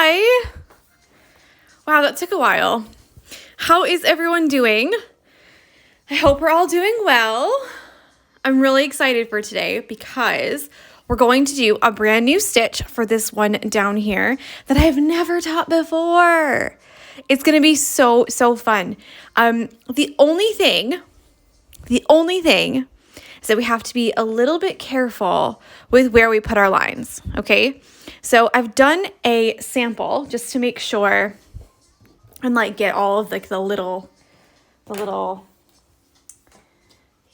Hi. Wow, that took a while. How is everyone doing? I hope we're all doing well. I'm really excited for today because we're going to do a brand new stitch for this one down here that I've never taught before. It's going to be so fun. The only thing is that we have to be a little bit careful with where we put our lines, okay? So I've done a sample just to make sure and like get all of like the little,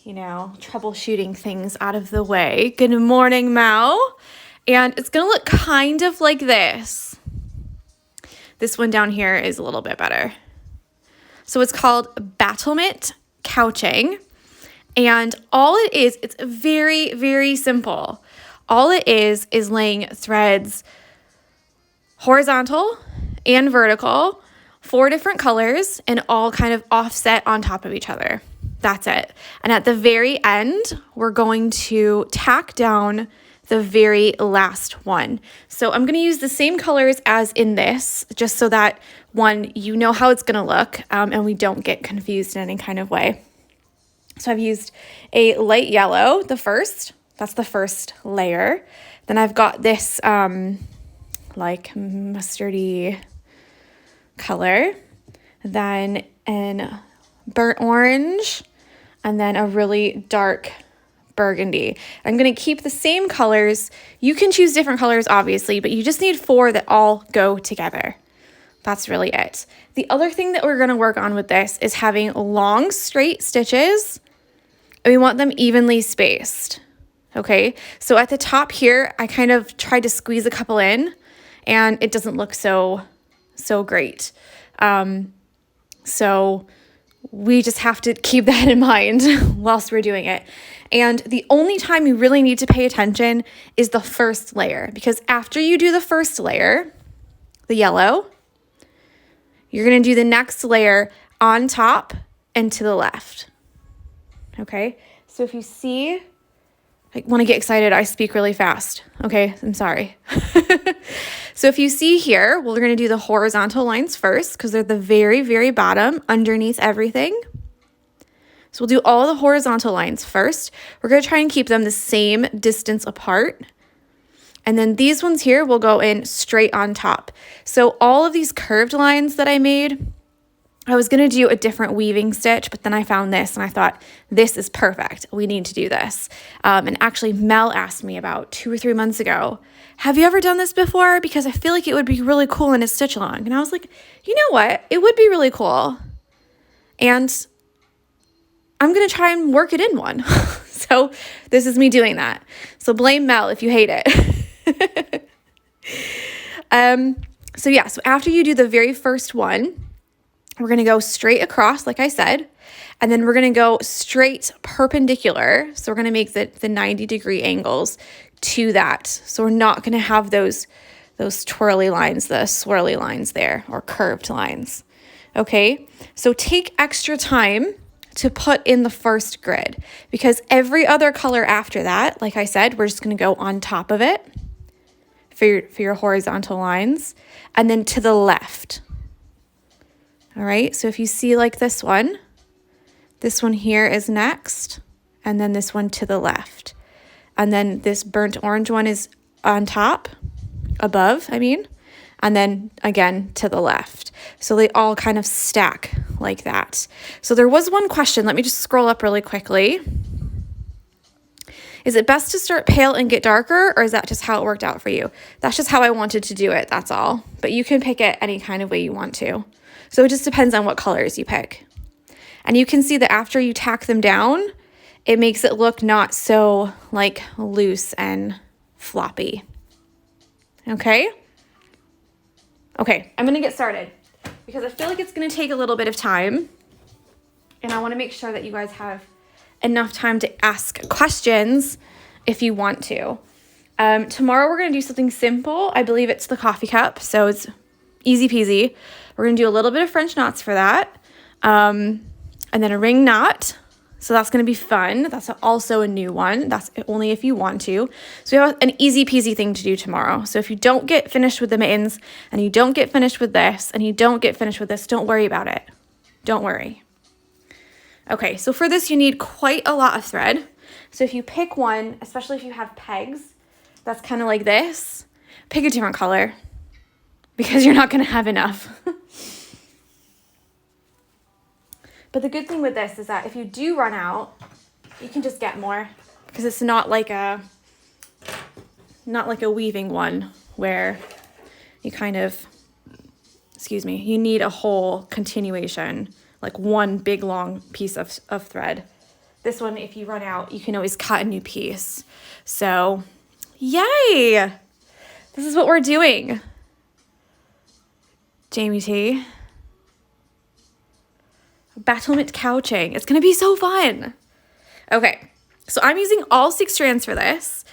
you know, troubleshooting things out of the way. Good morning, Mao. And it's gonna look kind of like this. This one down here is a little bit better. So it's called Battlement couching. And all it is, it's very simple. All it is laying threads horizontal and vertical, 4 different colors, and all kind of offset on top of each other. That's it. And at the very end, we're going to tack down the very last one. So I'm going to use the same colors as in this, just so that one, you know how it's going to look, and we don't get confused in any kind of way. So I've used a light yellow, that's the first layer. Then I've got this like mustardy color, then an burnt orange, and then a really dark burgundy. I'm going to keep the same colors. You can choose different colors, obviously, but you just need 4 that all go together. That's really it. The other thing that we're going to work on with this is having long, straight stitches, and we want them evenly spaced. Okay, so at the top here, I kind of tried to squeeze a couple in, and it doesn't look so great. So we just have to keep that in mind whilst we're doing it. And the only time you really need to pay attention is the first layer, because after you do the first layer, the yellow, you're going to do the next layer on top and to the left. Okay, so if you see, I want to get excited, I speak really fast. Okay, I'm sorry. So if you see here, we're going to do the horizontal lines first because they're the very bottom underneath everything. So we'll do all the horizontal lines first. We're going to try and keep them the same distance apart. And then these ones here will go in straight on top. So all of these curved lines that I made, I was going to do a different weaving stitch, but then I found this and I thought, this is perfect. We need to do this. And actually Mel asked me about 2 or 3 months ago, have you ever done this before? Because I feel like it would be really cool in a Stitchalong. And I was like, you know what? It would be really cool. And I'm going to try and work it in one. So this is me doing that. So blame Mel if you hate it. So after you do the very first one, we're going to go straight across, like I said, and then we're going to go straight perpendicular. So we're going to make the 90-degree angles to that. So we're not going to have those twirly lines, the swirly lines there, or curved lines. Okay, so take extra time to put in the first grid, because every other color after that, like I said, we're just going to go on top of it for your horizontal lines, and then to the left. All right, so if you see like this one here is next, and then this one to the left. And then this burnt orange one is on top, above, and then again to the left. So they all kind of stack like that. So there was one question. Let me just scroll up really quickly. Is it best to start pale and get darker, or is that just how it worked out for you? That's just how I wanted to do it, that's all. But you can pick it any kind of way you want to. So it just depends on what colors you pick. And you can see that after you tack them down, it makes it look not so like loose and floppy. Okay, I'm gonna get started because I feel like it's gonna take a little bit of time, and I wanna make sure that you guys have enough time to ask questions if you want to. Tomorrow we're gonna do something simple. I believe it's the coffee cup, so it's easy peasy. We're gonna do a little bit of French knots for that, and then a ring knot, So that's going to be fun. That's also a new one. That's only if you want to. So we have an easy peasy thing to do tomorrow. So if you don't get finished with the mittens and you don't get finished with this and you don't get finished with this, don't worry about it. Don't worry. Okay, so for this you need quite a lot of thread. So if you pick one, especially if you have pegs, that's kind of like this, pick a different color because you're not going to have enough. But the good thing with this is that if you do run out, you can just get more because it's not like a weaving one where you kind of, you need a whole continuation, like one big long piece of thread. This one, if you run out, you can always cut a new piece. So, yay! This is what we're doing. Jamie T. Battlement couching. It's going to be so fun. Okay, so I'm using all 6 strands for this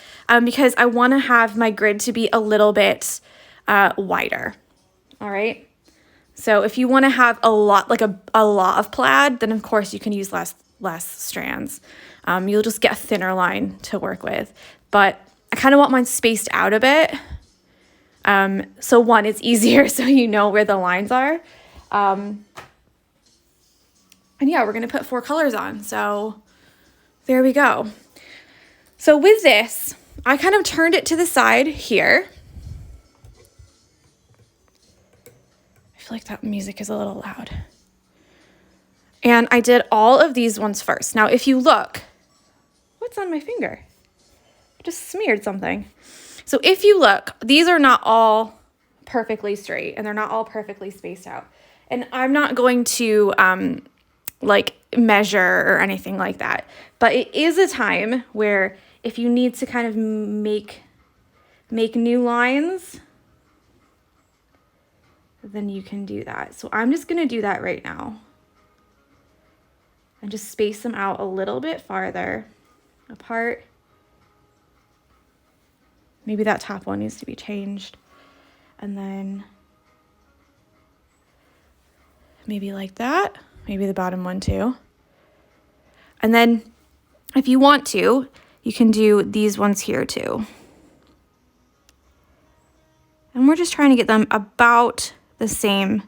because I want to have my grid to be a little bit wider. All right. So if you want to have a lot, like a lot of plaid, then of course you can use less strands. You'll just get a thinner line to work with. But I kind of want mine spaced out a bit. So one, it's easier so you know where the lines are. And yeah, we're going to put 4 colors on. So there we go. So with this, I kind of turned it to the side here. I feel like that music is a little loud. And I did all of these ones first. Now, if you look, what's on my finger? I just smeared something. So if you look, these are not all perfectly straight and they're not all perfectly spaced out. And I'm not going to like measure or anything like that. But it is a time where if you need to kind of make new lines, then you can do that. So I'm just going to do that right now. And just space them out a little bit farther apart. Maybe that top one needs to be changed. And then maybe like that. Maybe the bottom one too. And then if you want to, you can do these ones here too. And we're just trying to get them about the same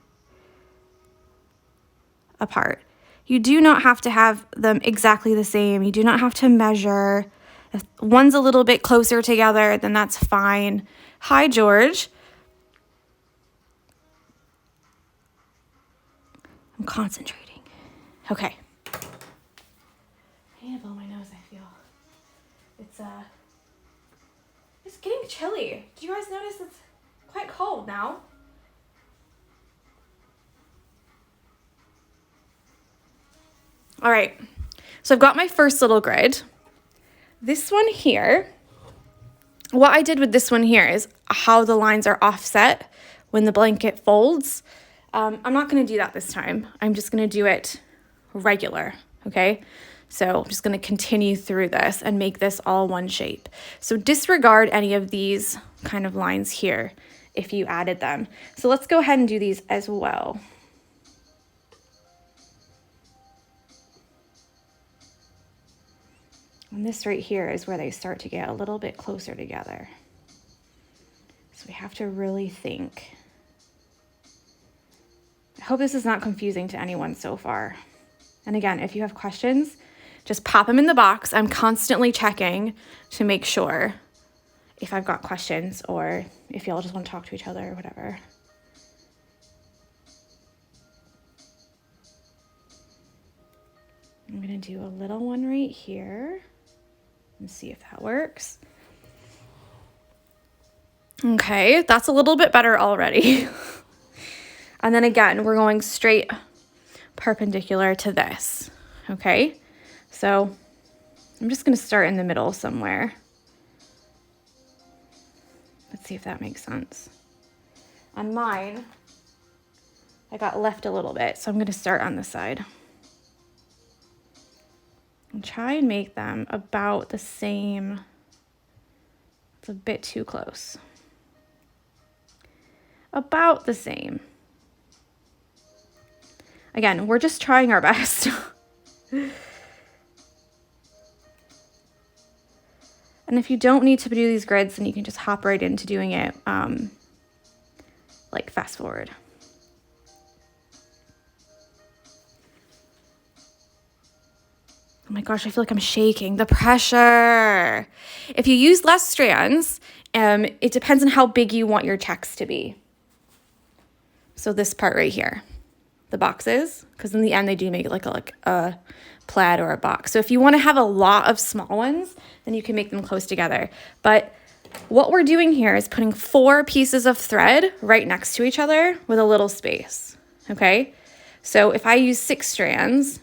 apart. You do not have to have them exactly the same. You do not have to measure. If one's a little bit closer together, then that's fine. Hi, George. I'm concentrating. Okay. I need to blow my nose, I feel. It's getting chilly. Do you guys notice it's quite cold now? All right, so I've got my first little grid. This one here, what I did with this one here is how the lines are offset when the blanket folds. I'm not gonna do that this time. I'm just gonna do it regular, okay? So I'm just gonna continue through this and make this all one shape. So disregard any of these kind of lines here if you added them. So let's go ahead and do these as well. And this right here is where they start to get a little bit closer together. So we have to really think. I hope this is not confusing to anyone so far. And again, if you have questions, just pop them in the box. I'm constantly checking to make sure if I've got questions or if y'all just want to talk to each other or whatever. I'm gonna do a little one right here and see if that works. Okay, that's a little bit better already. And then again, we're going straight perpendicular to this, okay? So I'm just gonna start in the middle somewhere. Let's see if that makes sense. On mine, I got left a little bit, so I'm gonna start on this side. And try and make them about the same. It's a bit too close. About the same. Again, we're just trying our best. And if you don't need to do these grids, then you can just hop right into doing it like fast forward. Oh my gosh, I feel like I'm shaking. The pressure. If you use less strands, it depends on how big you want your checks to be. So this part right here, the boxes, because in the end they do make it like a plaid or a box. So if you want to have a lot of small ones, then you can make them close together. But what we're doing here is putting 4 pieces of thread right next to each other with a little space, okay? So if I use 6 strands,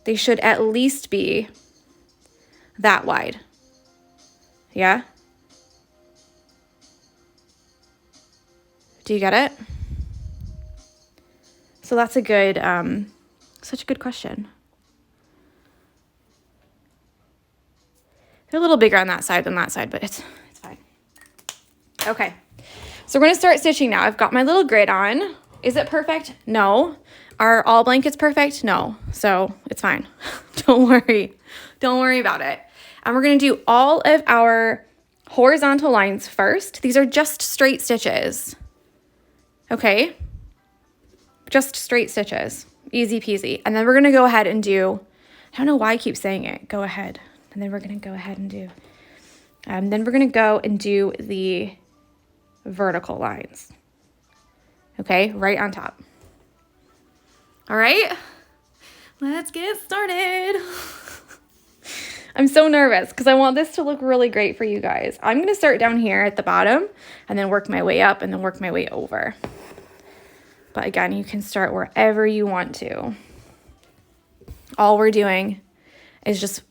they should at least be that wide, yeah? Do you get it? So that's a good, such a good question. They're a little bigger on that side than that side, but it's fine. Okay, so we're gonna start stitching now. I've got my little grid on. Is it perfect? No. Are all blankets perfect? No. So it's fine. Don't worry. Don't worry about it. And we're gonna do all of our horizontal lines first. These are just straight stitches. Okay? Just straight stitches. Easy peasy. And then we're gonna go ahead and do, I don't know why I keep saying it, go ahead. And then we're going to go ahead and do, then we're going to go and do the vertical lines. Okay, right on top. All right, let's get started. I'm so nervous because I want this to look really great for you guys. I'm going to start down here at the bottom and then work my way up and then work my way over. But again, you can start wherever you want to. All we're doing is just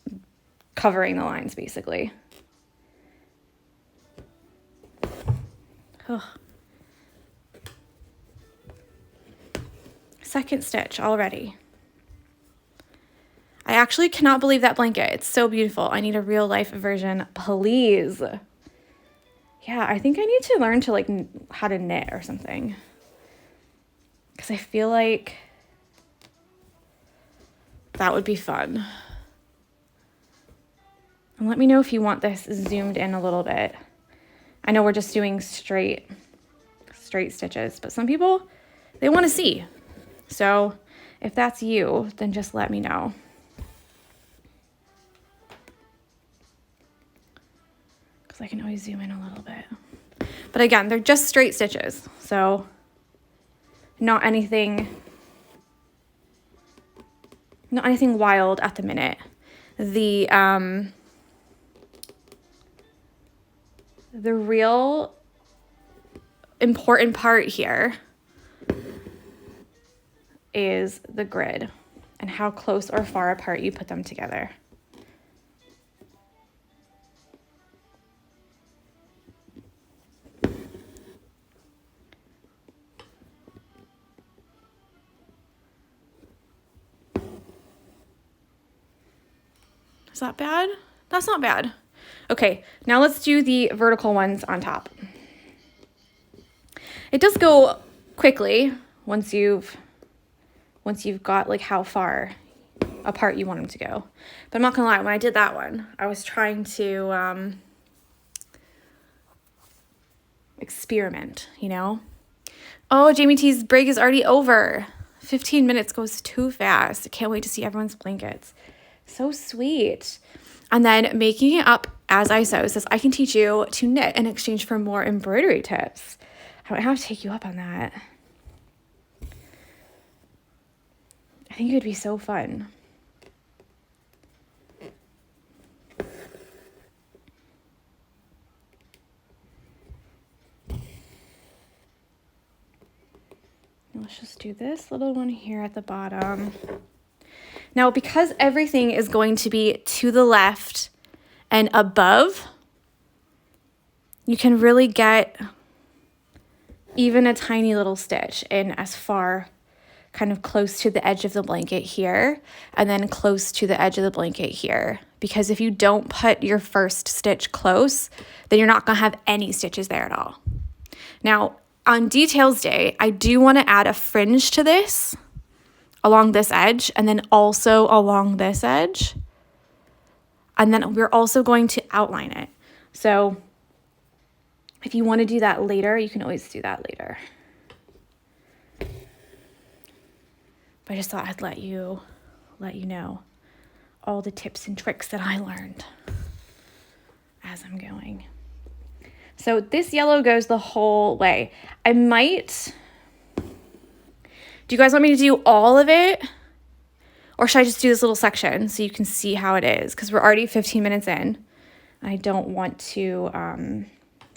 covering the lines, basically. Oh. Second stitch already. I actually cannot believe that blanket. It's so beautiful. I need a real life version, please. Yeah, I think I need to learn to like how to knit or something. Because I feel like that would be fun. And let me know if you want this zoomed in a little bit. I know we're just doing straight stitches, but some people, they want to see. So if that's you, then just let me know. Because I can always zoom in a little bit. But again, they're just straight stitches. So not anything wild at the minute. The real important part here is the grid and how close or far apart you put them together. Is that bad? That's not bad. Okay, now let's do the vertical ones on top. It does go quickly once you've got like how far apart you want them to go. But I'm not gonna lie, when I did that one, I was trying to experiment, you know? Oh, Jamie T's break is already over. 15 minutes goes too fast. I can't wait to see everyone's blankets. So sweet. And then making it up as I sew says, I can teach you to knit in exchange for more embroidery tips. I might have to take you up on that. I think it would be so fun. Let's just do this little one here at the bottom. Now, because everything is going to be to the left and above, you can really get even a tiny little stitch in as far kind of close to the edge of the blanket here and then close to the edge of the blanket here. Because if you don't put your first stitch close, then you're not going to have any stitches there at all. Now, on details day, I do want to add a fringe to this along this edge and then also along this edge. And then we're also going to outline it. So if you want to do that later, you can always do that later. But I just thought I'd let you know all the tips and tricks that I learned as I'm going. So this yellow goes the whole way. Do you guys want me to do all of it? Or should I just do this little section so you can see how it is? Because we're already 15 minutes in. I don't want to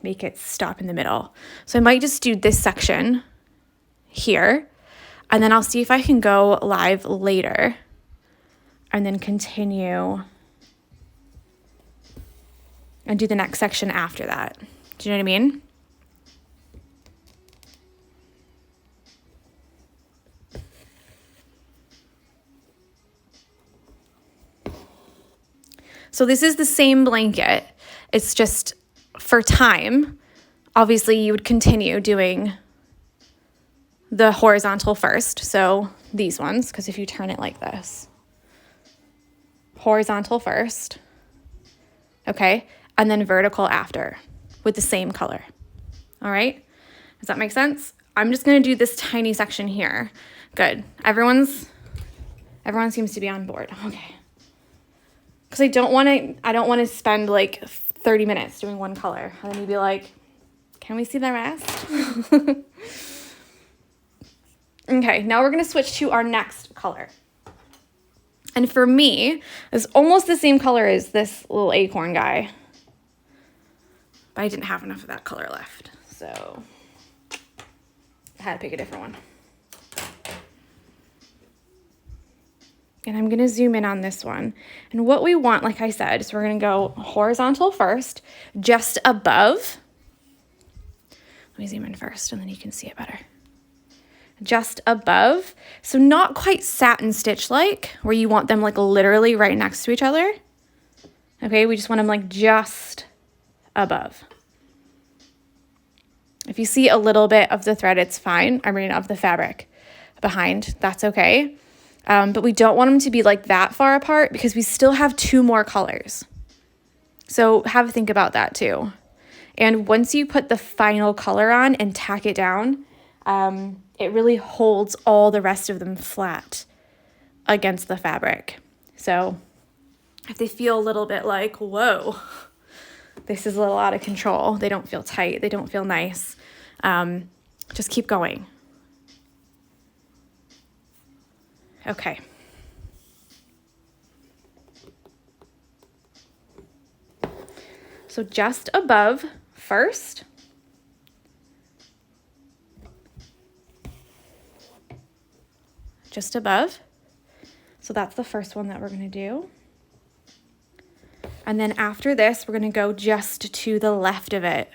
make it stop in the middle. So I might just do this section here. And then I'll see if I can go live later and then continue and do the next section after that. Do you know what I mean? So this is the same blanket. It's just for time. Obviously, you would continue doing the horizontal first. So these ones, because if you turn it like this, horizontal first, okay? And then vertical after with the same color. All right? Does that make sense? I'm just going to do this tiny section here. Good. Everyone seems to be on board. Okay. Because I don't want to spend like 30 minutes doing one color. And then you'd be like, can we see the rest? Okay, now we're going to switch to our next color. And for me, it's almost the same color as this little acorn guy. But I didn't have enough of that color left. So I had to pick a different one. And I'm going to zoom in on this one. And what we want, like I said, is we're going to go horizontal first, just above. Let me zoom in first, and then you can see it better. Just above. So not quite satin stitch like, where you want them like literally right next to each other. Okay, we just want them like just above. If you see a little bit of the thread, it's fine. I mean, of the fabric behind, that's okay. But we don't want them to be like that far apart because we still have 2 more colors. So have a think about that too. And once you put the final color on and tack it down, it really holds all the rest of them flat against the fabric. So if they feel a little bit like, whoa, this is a little out of control, they don't feel tight, they don't feel nice, just keep going. Okay. So just above first. Just above. So that's the first one that we're going to do. And then after this, we're going to go just to the left of it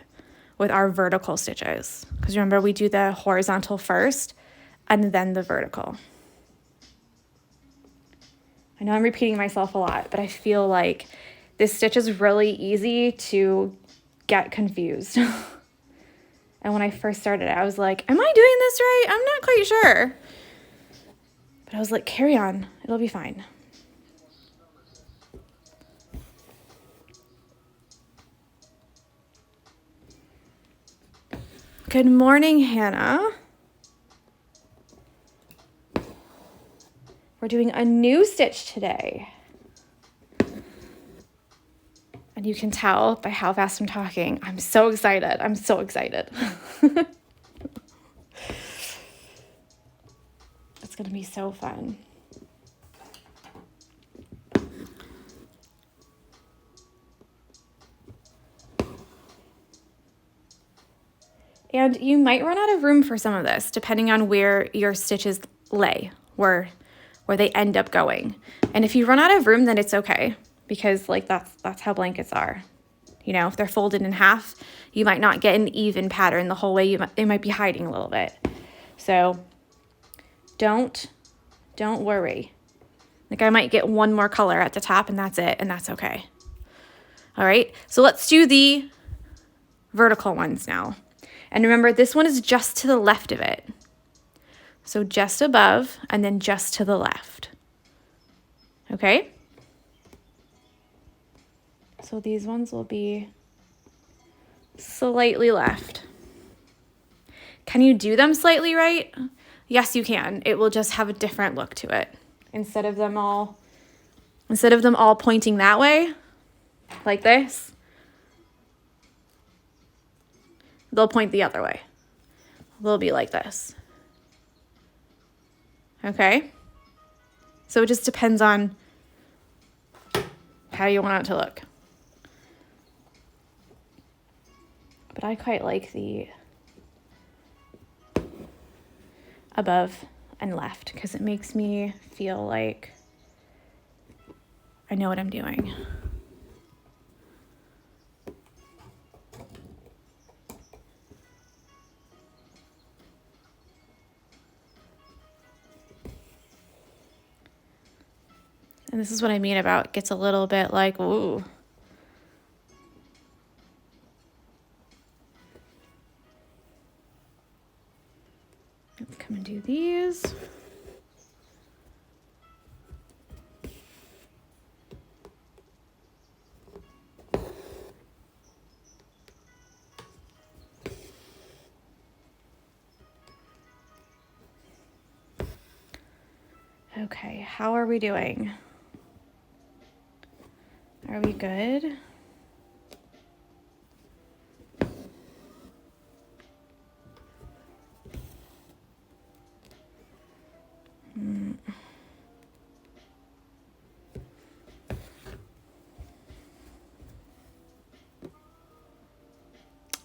with our vertical stitches. Because remember, we do the horizontal first and then the vertical. I know I'm repeating myself a lot, but I feel like this stitch is really easy to get confused. And when I first started, I was like, am I doing this right? I'm not quite sure. But I was like, carry on, it'll be fine. Good morning, Hannah. We're doing a new stitch today. And you can tell by how fast I'm talking. I'm so excited. I'm so excited. It's going to be so fun. And you might run out of room for some of this, depending on where your stitches lay, where they end up going. And if you run out of room, then it's okay, because like that's how blankets are. You know, if they're folded in half, you might not get an even pattern the whole way. They might be hiding a little bit. So don't worry. Like, I might get one more color at the top and that's it, and that's okay. All right, so let's do the vertical ones now. And remember, this one is just to the left of it. So just above and then just to the left. Okay? So these ones will be slightly left. Can you do them slightly right? Yes, you can. It will just have a different look to it. Instead of them all pointing that way, like this, they'll point the other way. They'll be like this. Okay? So it just depends on how you want it to look. But I quite like the above and left because it makes me feel like I know what I'm doing. And this is what I mean about it gets a little bit like, ooh. Let's come and do these. Okay, how are we doing? Are we good?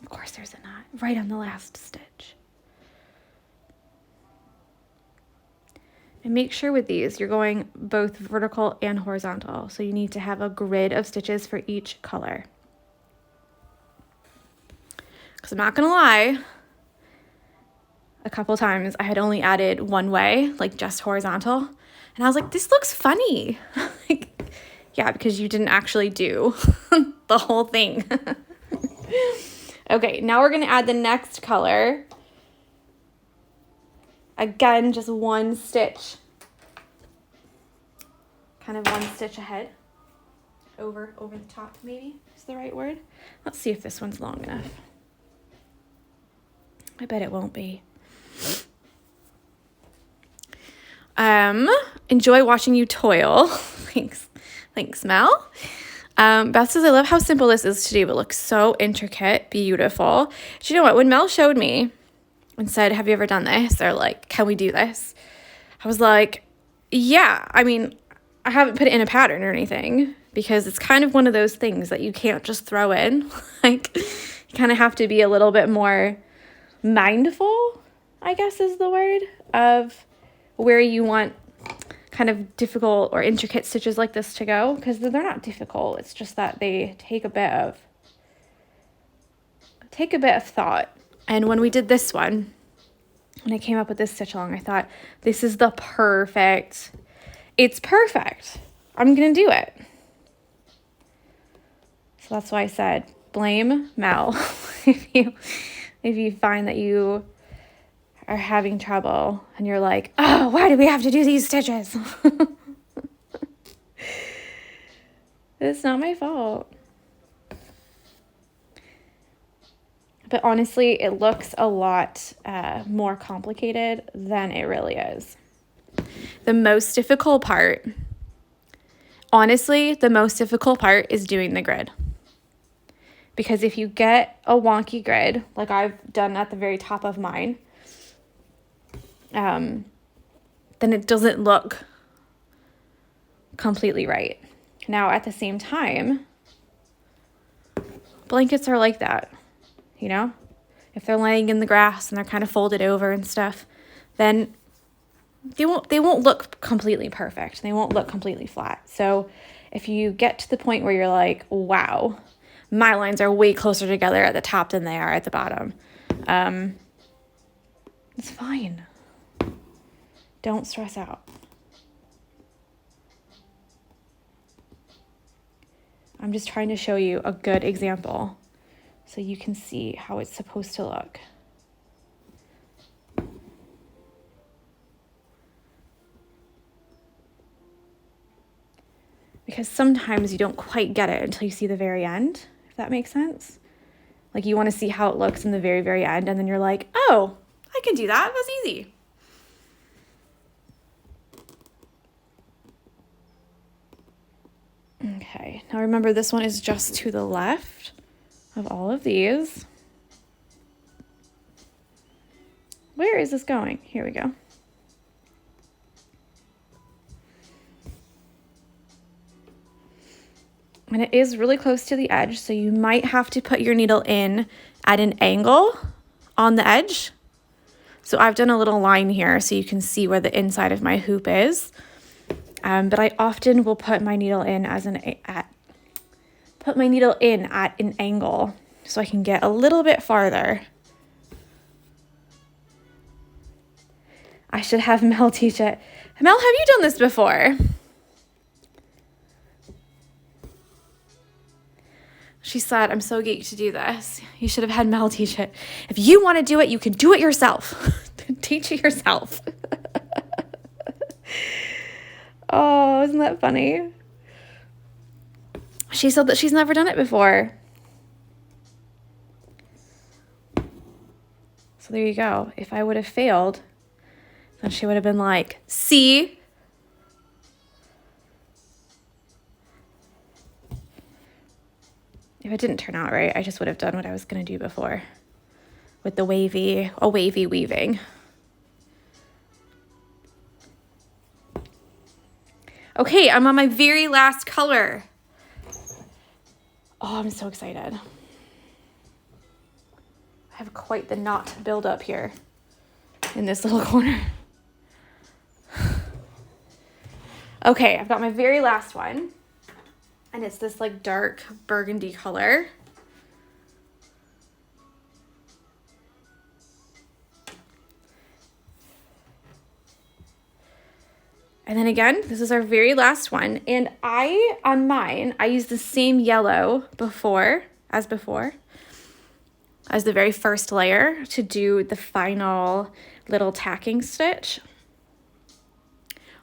Of course there's a knot right on the last stitch. And make sure with these, you're going both vertical and horizontal. So you need to have a grid of stitches for each color. Because I'm not gonna lie, a couple times I had only added one way, like just horizontal. And I was like, this looks funny. Like, yeah, because you didn't actually do the whole thing. Okay, now we're gonna add the next color. Again, just one stitch. Kind of one stitch ahead. Over the top, maybe is the right word. Let's see if this one's long enough. I bet it won't be. Enjoy watching you toil. Thanks, Mel. Beth says, I love how simple this is to do. It looks so intricate, beautiful. Do you know what? When Mel showed me and said, have you ever done this? Or like, can we do this? I was like, yeah. I mean, I haven't put it in a pattern or anything because it's kind of one of those things that you can't just throw in. Like, you kind of have to be a little bit more mindful, I guess is the word, of where you want kind of difficult or intricate stitches like this to go, because they're not difficult. It's just that they take a bit of thought. And when we did this one, when I came up with this stitch along, I thought, this is it's perfect. I'm gonna do it. So that's why I said, blame Mel if you find that you are having trouble and you're like, oh, why do we have to do these stitches? It's not my fault. But honestly, it looks a lot more complicated than it really is. The most difficult part is doing the grid. Because if you get a wonky grid, like I've done at the very top of mine, then it doesn't look completely right. Now, at the same time, blankets are like that, you know? If they're laying in the grass and they're kind of folded over and stuff, then they won't look completely perfect. They won't look completely flat. So if you get to the point where you're like, wow, my lines are way closer together at the top than they are at the bottom, it's fine. Don't stress out. I'm just trying to show you a good example so you can see how it's supposed to look. because sometimes you don't quite get it until you see the very end, if that makes sense. Like you want to see how it looks in the very, very end, and then you're like, oh, I can do that. That's easy. Okay, now remember this one is just to the left of all of these. Where is this going? Here we go. And it is really close to the edge, so you might have to put your needle in at an angle on the edge. So I've done a little line here so you can see where the inside of my hoop is. But I often will put my needle in at an angle so I can get a little bit farther. I should have Mel teach it. Mel, have you done this before? She said, I'm so geeked to do this. You should have had Mel teach it. If you want to do it, you can do it yourself. Teach it yourself. Oh, isn't that funny? She said that she's never done it before. So there you go. If I would have failed, then she would have been like, see? If it didn't turn out right, I just would have done what I was going to do before with the wavy weaving. Okay, I'm on my very last color. Oh, I'm so excited. I have quite the knot build up here in this little corner. Okay, I've got my very last one. And it's this like dark burgundy color. And then again, this is our very last one. And on mine, I used the same yellow as the very first layer to do the final little tacking stitch,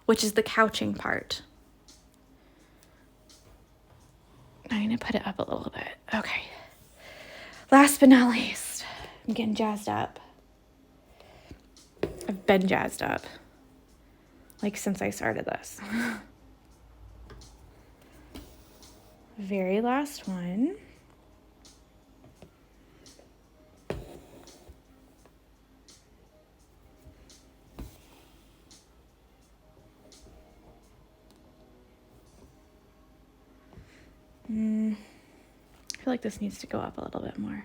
which is the couching part. I'm going to put it up a little bit. Okay. Last but not least, I'm getting jazzed up. I've been jazzed up. Like since I started this. Very last one. I feel like this needs to go up a little bit more.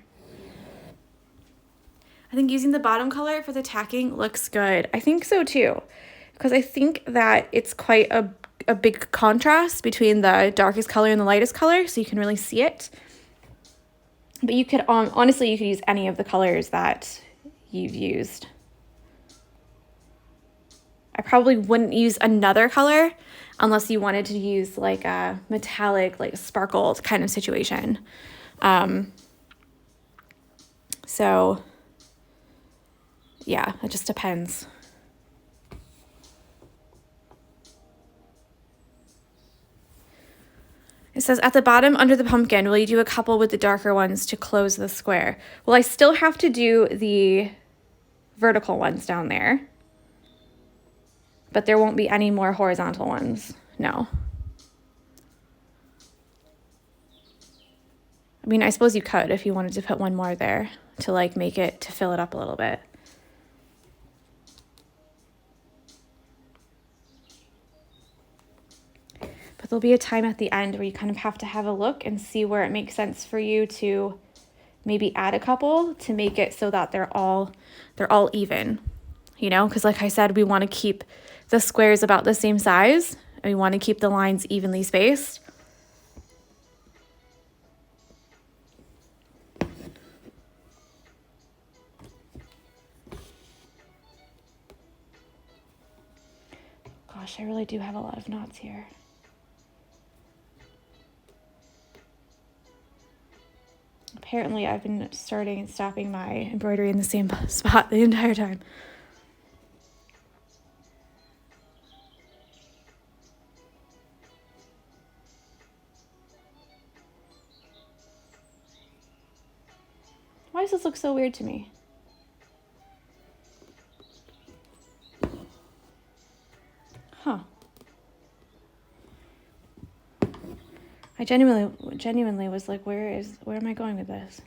I think using the bottom color for the tacking looks good. I think so too, because I think that it's quite a big contrast between the darkest color and the lightest color, so you can really see it. But you could, honestly, you could use any of the colors that you've used. I probably wouldn't use another color unless you wanted to use like a metallic, like a sparkled kind of situation. So yeah, it just depends. It says, at the bottom under the pumpkin, will you do a couple with the darker ones to close the square? Well, I still have to do the vertical ones down there, but there won't be any more horizontal ones. No. I mean, I suppose you could if you wanted to put one more there to like make it, to fill it up a little bit. But there'll be a time at the end where you kind of have to have a look and see where it makes sense for you to maybe add a couple to make it so that they're all even, you know, because like I said, we want to keep the squares about the same size and we want to keep the lines evenly spaced. Gosh, I really do have a lot of knots here. Apparently, I've been starting and stopping my embroidery in the same spot the entire time. does this look so weird to me? Huh. I genuinely was like, where am I going with this?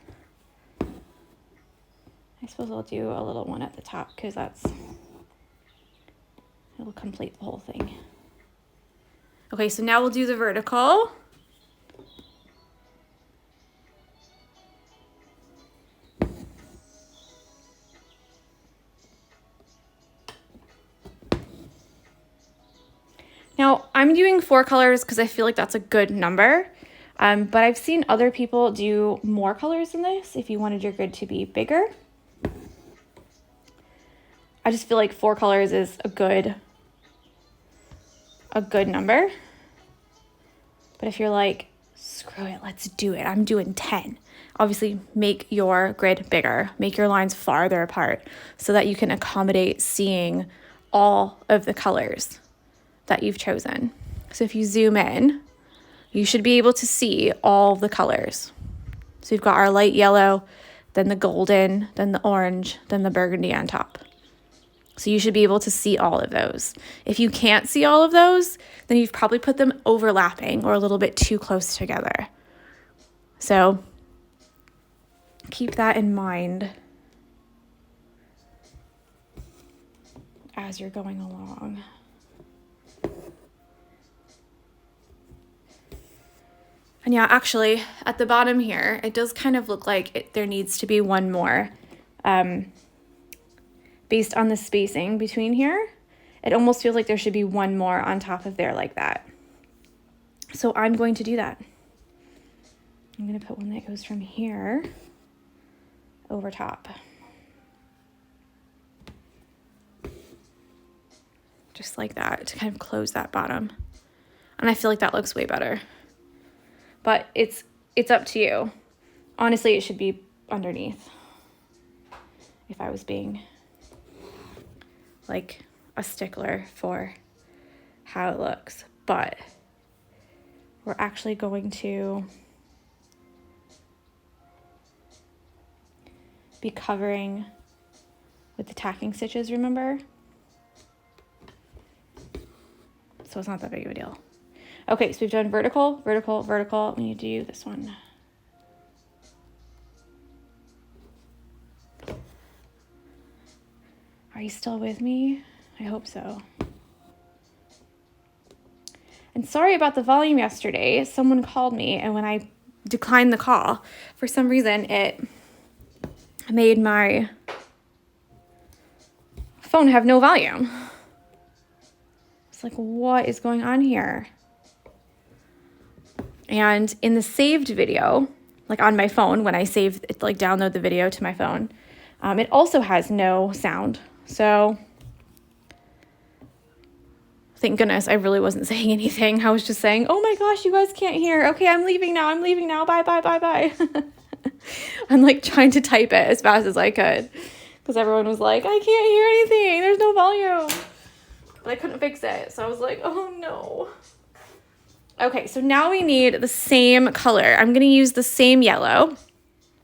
I suppose I'll do a little one at the top because it'll complete the whole thing. Okay, so now we'll do the vertical. Now, I'm doing 4 colors because I feel like that's a good number, but I've seen other people do more colors than this if you wanted your grid to be bigger. I just feel like 4 colors is a good number. But if you're like, screw it, let's do it, I'm doing 10. Obviously, make your grid bigger, make your lines farther apart so that you can accommodate seeing all of the colors that you've chosen. So if you zoom in, you should be able to see all the colors. So we've got our light yellow, then the golden, then the orange, then the burgundy on top. So you should be able to see all of those. If you can't see all of those, then you've probably put them overlapping or a little bit too close together. So keep that in mind as you're going along. And yeah, actually, at the bottom here, it does kind of look like there needs to be one more. Based on the spacing between here, it almost feels like there should be one more on top of there like that. So I'm going to do that. I'm going to put one that goes from here over top. Just like that to kind of close that bottom. And I feel like that looks way better. But it's up to you. Honestly, it should be underneath. If I was being like a stickler for how it looks. But we're actually going to be covering with the tacking stitches, remember? So it's not that big of a deal. Okay, so we've done vertical, vertical, vertical. We need to do this one. Are you still with me? I hope so. And sorry about the volume yesterday. Someone called me, and when I declined the call, for some reason it made my phone have no volume. It's like, what is going on here? And in the saved video, like on my phone, when I save it, like download the video to my phone, it also has no sound. So thank goodness I really wasn't saying anything. I was just saying, oh my gosh, you guys can't hear. Okay, I'm leaving now. Bye, bye, bye, bye. I'm like trying to type it as fast as I could because everyone was like, I can't hear anything. There's no volume. But I couldn't fix it. So I was like, oh no. Okay, so now we need the same color. I'm going to use the same yellow.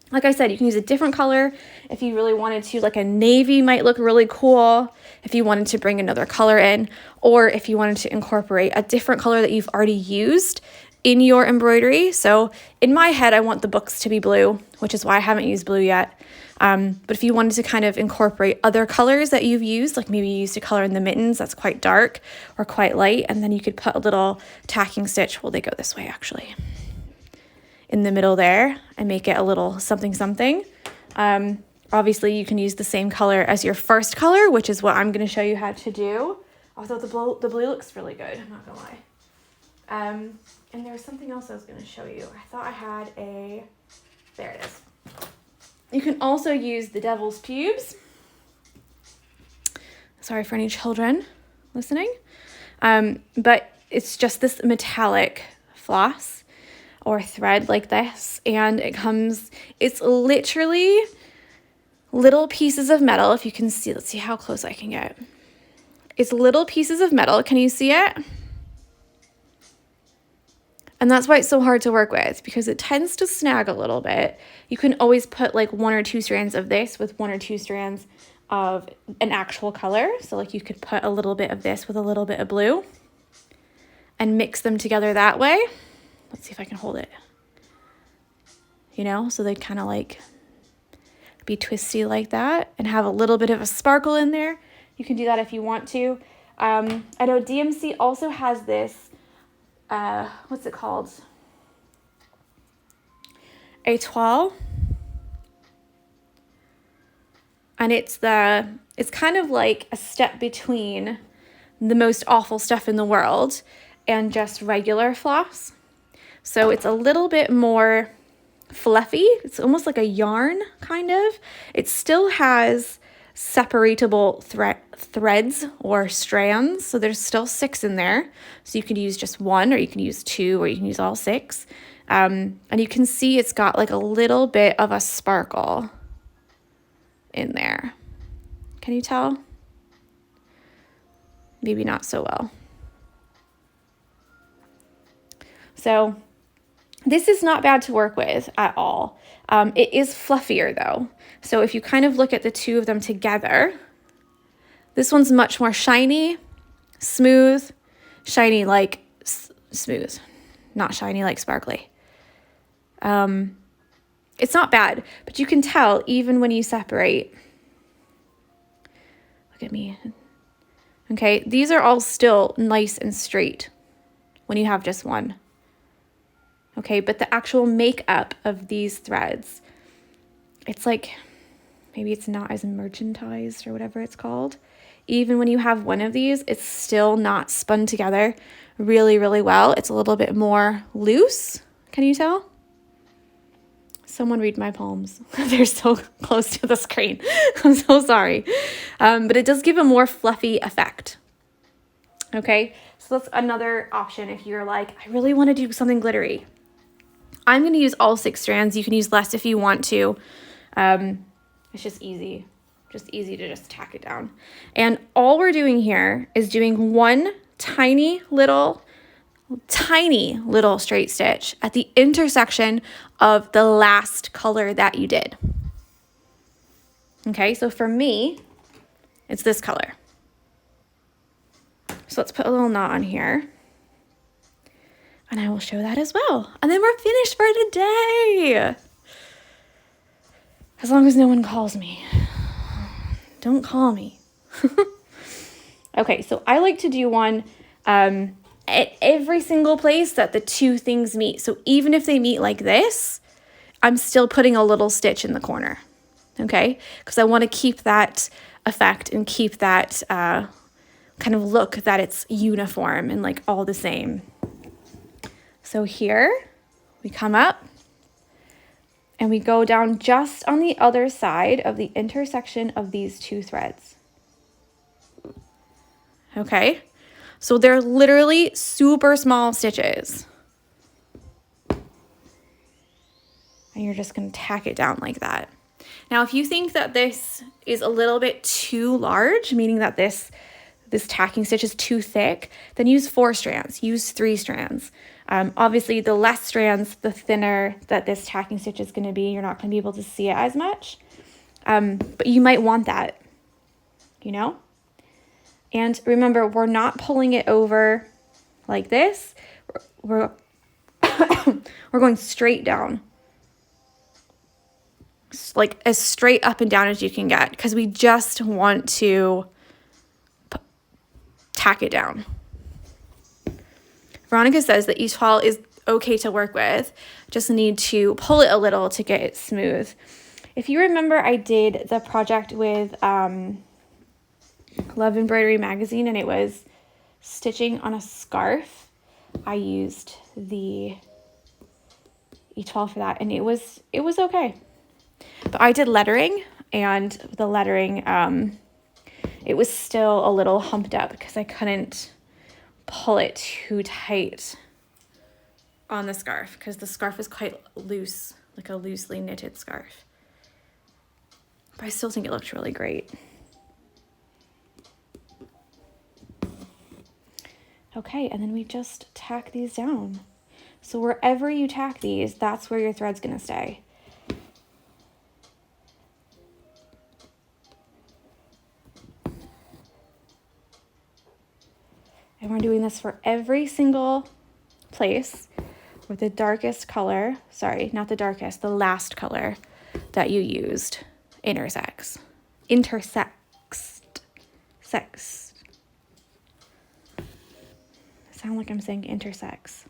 Like I said, you can use a different color if you really wanted to. Like a navy might look really cool if you wanted to bring another color in, or if you wanted to incorporate a different color that you've already used in your embroidery. So in my head, I want the books to be blue, which is why I haven't used blue yet. But if you wanted to kind of incorporate other colors that you've used, like maybe you used a color in the mittens that's quite dark or quite light, and then you could put a little tacking stitch. Well, they go this way actually. In the middle there and make it a little something something. Obviously, you can use the same color as your first color, which is what I'm going to show you how to do. Although the blue looks really good, I'm not going to lie. And there was something else I was going to show you. I thought I had there it is. You can also use the devil's pubes. Sorry for any children listening. But it's just this metallic floss or thread like this. And it's literally little pieces of metal. If you can see, let's see how close I can get. It's little pieces of metal. Can you see it? And that's why it's so hard to work with, because it tends to snag a little bit. You can always put like 1 or 2 strands of this with 1 or 2 strands of an actual color. So like you could put a little bit of this with a little bit of blue and mix them together that way. Let's see if I can hold it. You know, so they'd kind of like be twisty like that and have a little bit of a sparkle in there. You can do that if you want to. I know DMC also has this, what's it called? Étoile. And it's kind of like a step between the most awful stuff in the world and just regular floss. So it's a little bit more fluffy. It's almost like a yarn, kind of. It still has separatable threads or strands. So there's still 6 in there. So you could use just 1, or you can use 2, or you can use all 6. And you can see it's got like a little bit of a sparkle in there. Can you tell? Maybe not so well. So this is not bad to work with at all. It is fluffier though. So if you kind of look at the 2 of them together, this one's much more shiny, smooth, shiny like smooth, not shiny like sparkly. It's not bad, but you can tell even when you separate. Look at me. Okay, these are all still nice and straight when you have just one. Okay, but the actual makeup of these threads, it's like, maybe it's not as merchandised or whatever it's called. Even when you have one of these, it's still not spun together really, really well. It's a little bit more loose. Can you tell? Someone read my palms. They're so close to the screen. I'm so sorry. But it does give a more fluffy effect. Okay, so that's another option if you're like, I really want to do something glittery. I'm going to use all 6 strands. You can use less if you want to. It's just easy to just tack it down. And all we're doing here is doing one tiny little straight stitch at the intersection of the last color that you did. Okay, so for me, it's this color. So let's put a little knot on here. And I will show that as well. And then we're finished for today. As long as no one calls me. Don't call me. Okay, so I like to do one at every single place that the 2 things meet. So even if they meet like this, I'm still putting a little stitch in the corner. Okay, because I want to keep that effect and keep that kind of look that it's uniform and like all the same. So here we come up and we go down just on the other side of the intersection of these 2 threads. Okay, so they're literally super small stitches. And you're just going to tack it down like that. Now, if you think that this is a little bit too large, meaning that this tacking stitch is too thick, then use 4 strands, use 3 strands. Obviously, the less strands, the thinner that this tacking stitch is going to be. You're not going to be able to see it as much, but you might want that, you know? And remember, we're not pulling it over like this. We're going straight down, like as straight up and down as you can get, because we just want to tack it down. Veronica says that étoile is okay to work with, just need to pull it a little to get it smooth. If you remember, I did the project with Love Embroidery Magazine, and it was stitching on a scarf. I used the étoile for that, and it was okay. But I did lettering, and the lettering, it was still a little humped up because I couldn't pull it too tight on the scarf because the scarf is quite loose, like a loosely knitted scarf. But I still think it looked really great. Okay, and then we just tack these down. So wherever you tack these, that's where your thread's gonna stay. And we're doing this for every single place where the darkest color, sorry, not the darkest, the last color that you used intersects. Sex. Sound like I'm saying intersects.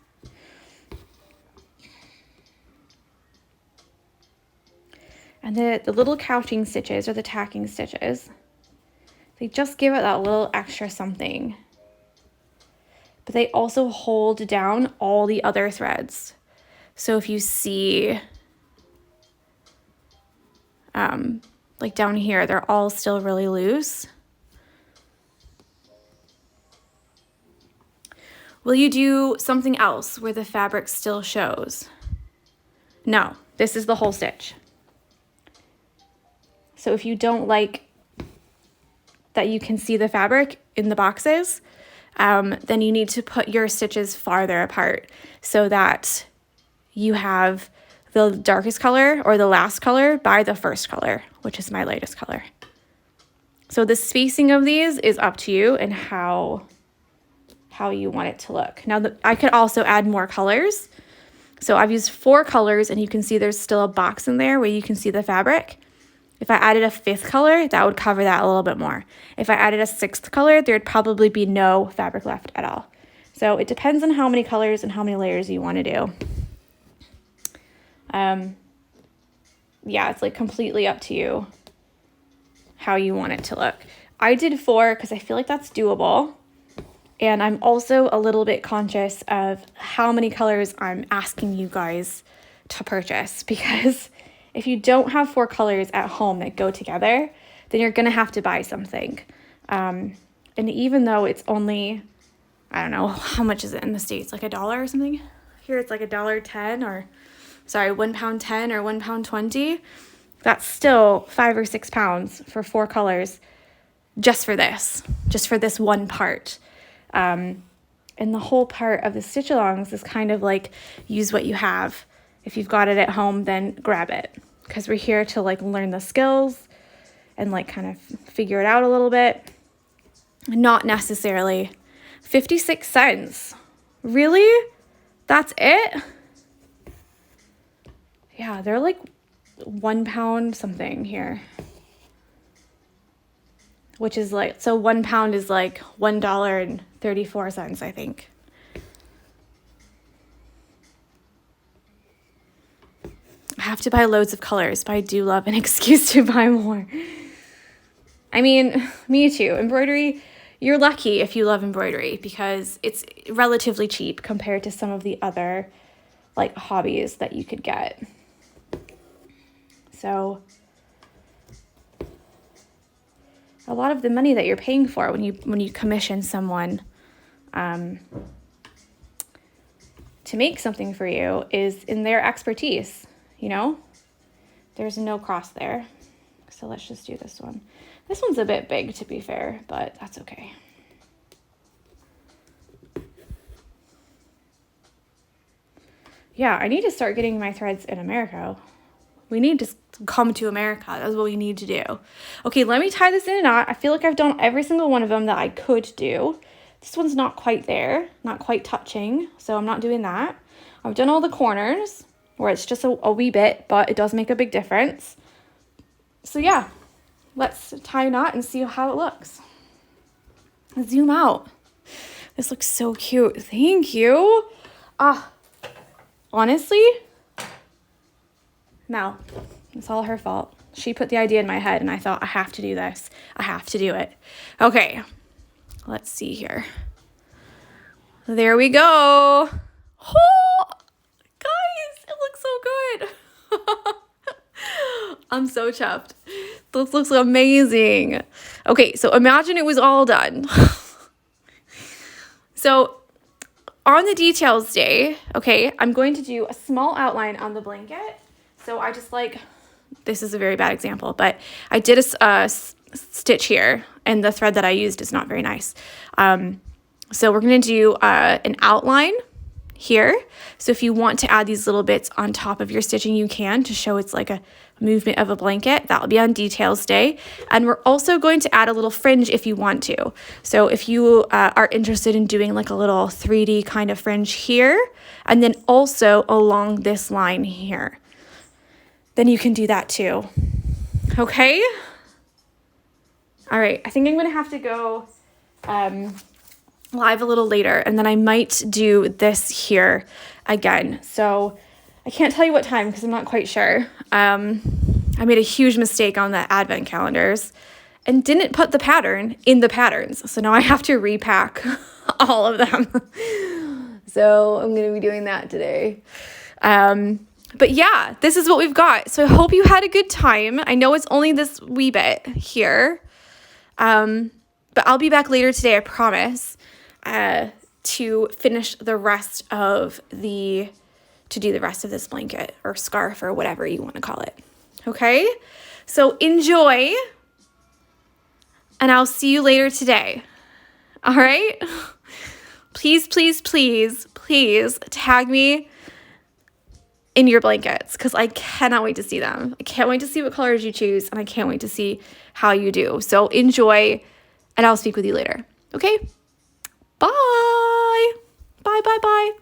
And the little couching stitches or the tacking stitches, they just give it that little extra something. But they also hold down all the other threads. So if you see, like down here, they're all still really loose. Will you do something else where the fabric still shows? No, this is the whole stitch. So if you don't like that you can see the fabric in the boxes, then you need to put your stitches farther apart so that you have the darkest color or the last color by the first color, which is my lightest color. So the spacing of these is up to you and how you want it to look. Now, I could also add more colors. So I've used 4 colors, and you can see there's still a box in there where you can see the fabric. If I added a 5th color, that would cover that a little bit more. If I added a 6th color, there'd probably be no fabric left at all. So it depends on how many colors and how many layers you want to do. Yeah, it's like completely up to you how you want it to look. I did 4 because I feel like that's doable. And I'm also a little bit conscious of how many colors I'm asking you guys to purchase, because if you don't have 4 colors at home that go together, then you're going to have to buy something. And even though it's only, I don't know, how much is it in the States? Like $1 or something? Here it's like $1.10 or, sorry, £1.10 or £1.20. That's still 5 or 6 pounds for 4 colors just for this one part. And the whole part of the stitch-alongs is kind of like use what you have. If you've got it at home, then grab it, because we're here to like learn the skills and like kind of figure it out a little bit. Not necessarily 56 cents. Really? That's it? Yeah, they're like £1 something here. Which is like, so £1 is like $1.34, I think. I have to buy loads of colors, but I do love an excuse to buy more. I mean, me too. Embroidery, you're lucky if you love embroidery, because it's relatively cheap compared to some of the other like hobbies that you could get. So a lot of the money that you're paying for when you commission someone to make something for you is in their expertise, you know? There's no cross there. So let's just do this one. This one's a bit big, to be fair, but that's okay. Yeah, I need to start getting my threads in America. We need to come to America. That's what we need to do. Okay, let me tie this in a knot. I feel like I've done every single one of them that I could do. This one's not quite there, not quite touching, so I'm not doing that. I've done all the corners where it's just a wee bit, but it does make a big difference. So yeah, let's tie a knot and see how it looks. Zoom out. This looks so cute. Thank you. Honestly, no, it's all her fault. She put the idea in my head and I thought, I have to do this. I have to do it. Okay, let's see here. There we go. Oh, guys, it looks so good. I'm so chuffed. This looks amazing. Okay, so imagine it was all done. So on the details day, okay, I'm going to do a small outline on the blanket. So I just this is a very bad example, but I did a stitch here, and the thread that I used is not very nice. So we're going to do an outline here. So if you want to add these little bits on top of your stitching, you can, to show it's like a movement of a blanket. That will be on details day. And we're also going to add a little fringe if you want to. So if you are interested in doing like a little 3D kind of fringe here, and then also along this line here, then you can do that too. Okay? All right, I think I'm gonna have to go live a little later, and then I might do this here again. So I can't tell you what time because I'm not quite sure. I made a huge mistake on the advent calendars and didn't put the pattern in the patterns. So now I have to repack all of them. So I'm going to be doing that today. But yeah, this is what we've got. So I hope you had a good time. I know it's only this wee bit here. But I'll be back later today, I promise, to finish the rest of to do the rest of this blanket or scarf or whatever you want to call it. Okay? So enjoy, and I'll see you later today. All right? Please, please, please, please tag me in your blankets because I cannot wait to see them. I can't wait to see what colors you choose, and I can't wait to see how you do. So enjoy, and I'll speak with you later. Okay? Bye. Bye, bye, bye.